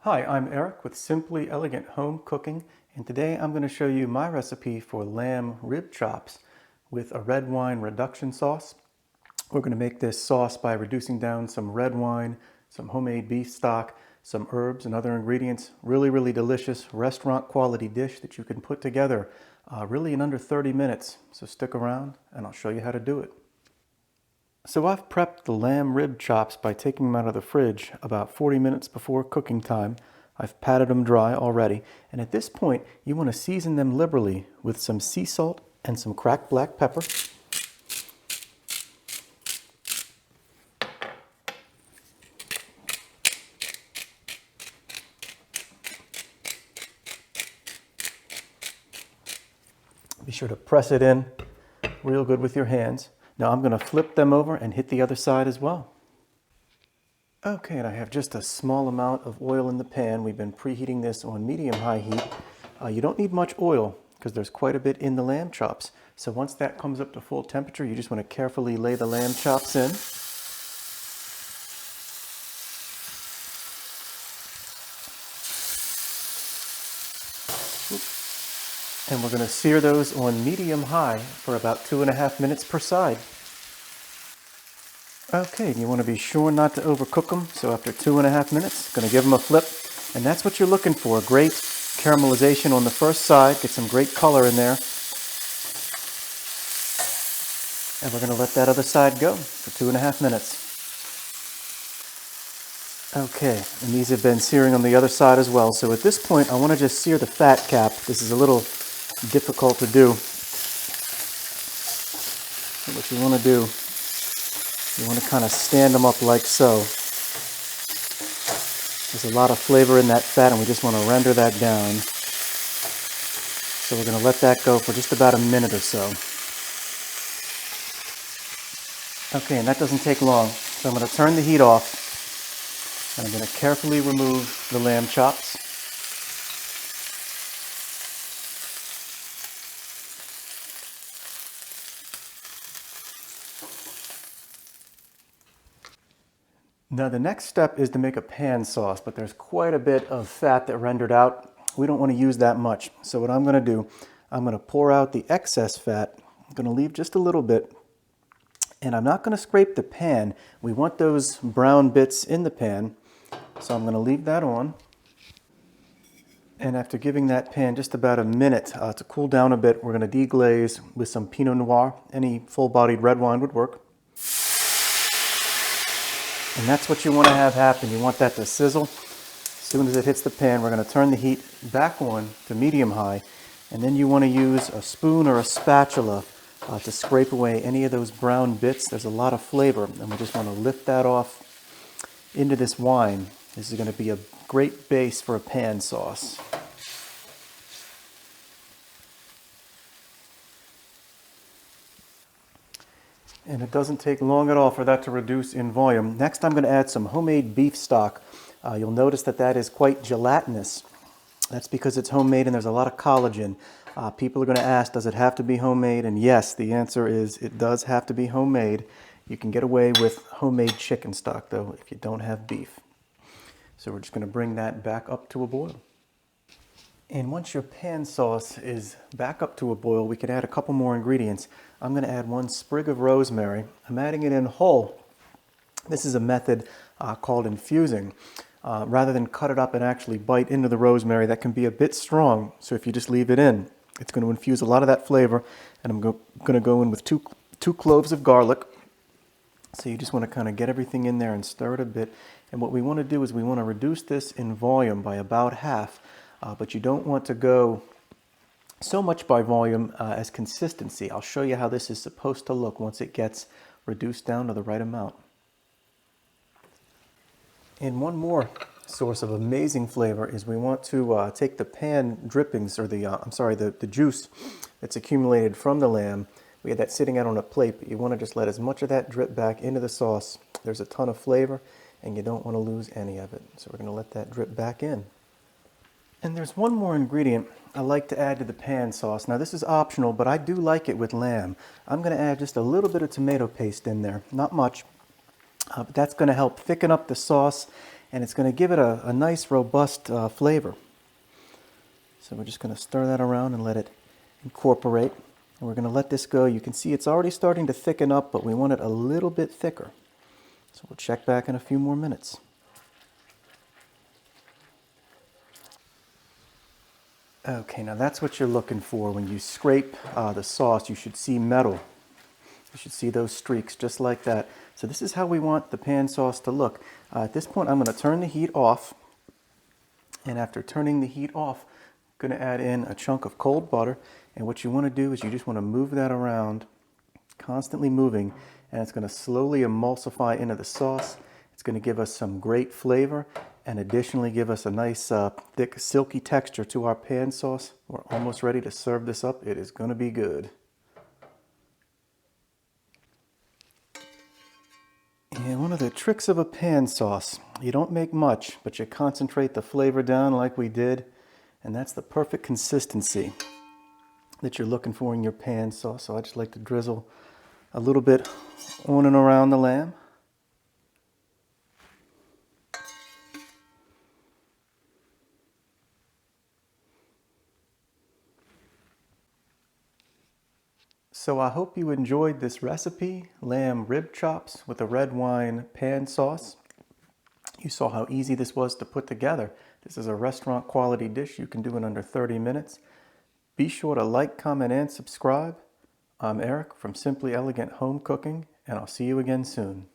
Hi, I'm Eric with Simply Elegant Home Cooking, and today I'm going to show you my recipe for lamb rib chops with a red wine reduction sauce. We're going to make this sauce by reducing down some red wine, some homemade beef stock, some herbs and other ingredients. Really delicious restaurant quality dish that you can put together really in under 30 minutes. So stick around and I'll show you how to do it. So I've prepped the lamb rib chops by taking them out of the fridge about 40 minutes before cooking time. I've patted them dry already, and at this point you want to season them liberally with some sea salt and some cracked black pepper. Be sure to press it in real good with your hands. Now I'm going to flip them over and hit the other side as well. Okay, and I have just a small amount of oil in the pan. We've been preheating this on medium-high heat. You don't need much oil because there's quite a bit in the lamb chops. So once that comes up to full temperature, you just want to carefully lay the lamb chops in. And we're going to sear those on medium-high for about 2.5 minutes per side. Okay, and you want to be sure not to overcook them, so after 2.5 minutes, going to give them a flip, and that's what you're looking for. Great caramelization on the first side, get some great color in there. And we're going to let that other side go for 2.5 minutes. Okay, and these have been searing on the other side as well, so at this point I want to just sear the fat cap. This is a little difficult to do. So what you want to do, you want to kind of stand them up like so. There's a lot of flavor in that fat and we just want to render that down. So we're going to let that go for just about a minute or so. Okay, and that doesn't take long. So I'm going to turn the heat off and I'm going to carefully remove the lamb chops. Now the next step is to make a pan sauce, but there's quite a bit of fat that rendered out. We don't want to use that much. So what I'm going to do, I'm going to pour out the excess fat. I'm going to leave just a little bit. And I'm not going to scrape the pan. We want those brown bits in the pan. So I'm going to leave that on. And after giving that pan just about a minute to cool down a bit, we're going to deglaze with some Pinot Noir. Any full-bodied red wine would work. And that's what you want to have happen. You want that to sizzle. As soon as it hits the pan, we're going to turn the heat back on to medium-high. And then you want to use a spoon or a spatula to scrape away any of those brown bits. There's a lot of flavor, and we just want to lift that off into this wine. This is going to be a great base for a pan sauce. And it doesn't take long at all for that to reduce in volume. Next, I'm going to add some homemade beef stock. You'll notice that that is quite gelatinous. That's because it's homemade and there's a lot of collagen. People are going to ask, does it have to be homemade? And yes, the answer is it does have to be homemade. You can get away with homemade chicken stock, though, if you don't have beef. So we're just going to bring that back up to a boil. And once your pan sauce is back up to a boil, we can add a couple more ingredients. I'm going to add 1 sprig of rosemary. I'm adding it in whole. This is a method called infusing. Rather than cut it up and actually bite into the rosemary, that can be a bit strong. So if you just leave it in, it's going to infuse a lot of that flavor. And I'm going to go in with two cloves of garlic. So you just want to kind of get everything in there and stir it a bit. And what we want to do is we want to reduce this in volume by about half. But you don't want to go so much by volume as consistency. I'll show you how this is supposed to look once it gets reduced down to the right amount. And one more source of amazing flavor is we want to take the pan drippings, or the juice that's accumulated from the lamb. We had that sitting out on a plate, but you want to just let as much of that drip back into the sauce. There's a ton of flavor and you don't want to lose any of it. So we're going to let that drip back in. And there's one more ingredient I like to add to the pan sauce. Now this is optional, but I do like it with lamb. I'm going to add just a little bit of tomato paste in there, not much, but that's going to help thicken up the sauce and it's going to give it a nice robust flavor. So we're just going to stir that around and let it incorporate. And we're going to let this go. You can see it's already starting to thicken up, but we want it a little bit thicker. So we'll check back in a few more minutes. Okay, now that's what you're looking for. When you scrape the sauce, you should see metal. You should see those streaks just like that. So this is how we want the pan sauce to look. At this point, I'm going to turn the heat off. And after turning the heat off, I'm going to add in a chunk of cold butter. And what you want to do is you just want to move that around, constantly moving, and it's going to slowly emulsify into the sauce. It's going to give us some great flavor and additionally give us a nice thick silky texture to our pan sauce. We're almost ready to serve this up. It is going to be good. And one of the tricks of a pan sauce, you don't make much, but you concentrate the flavor down like we did, and that's the perfect consistency that you're looking for in your pan sauce. So I just like to drizzle a little bit on and around the lamb. So I hope you enjoyed this recipe, lamb rib chops with a red wine pan sauce. You saw how easy this was to put together. This is a restaurant quality dish. You can do in under 30 minutes. Be sure to like, comment, and subscribe. I'm Eric from Simply Elegant Home Cooking, and I'll see you again soon.